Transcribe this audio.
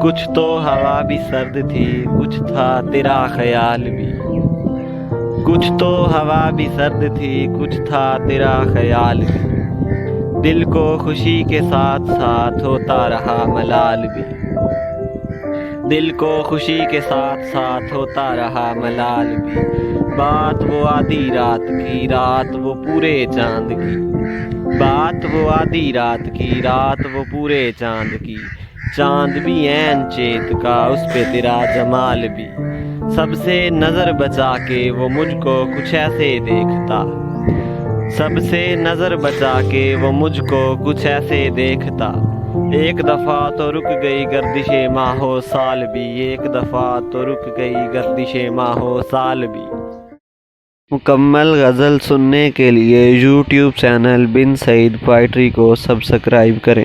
کچھ تو ہوا بھی سرد تھی، کچھ تھا تیرا خیال بھی، کچھ تو ہوا بھی سرد تھی، کچھ تھا تیرا خیال بھی، دل کو خوشی کے ساتھ ساتھ ہوتا رہا ملال بھی، دل کو خوشی کے ساتھ ساتھ ہوتا رہا ملال بھی، بات وہ آدھی رات کی، رات وہ پورے چاند کی، بات وہ آدھی رات کی، رات وہ پورے چاند کی، چاند بھی عین چیت کا، اس پہ تیرا جمال بھی، سب سے نظر بچا کے وہ مجھ کو کچھ ایسے دیکھتا، سب سے نظر بچا کے وہ مجھ کو کچھ ایسے دیکھتا، ایک دفعہ تو رک گئی گردش ماہ و سال بھی، ایک دفعہ تو رک گئی گردش ماہ و سال بھی۔ مکمل غزل سننے کے لیے یوٹیوب چینل بن سعید پوئٹری کو سبسکرائب کریں۔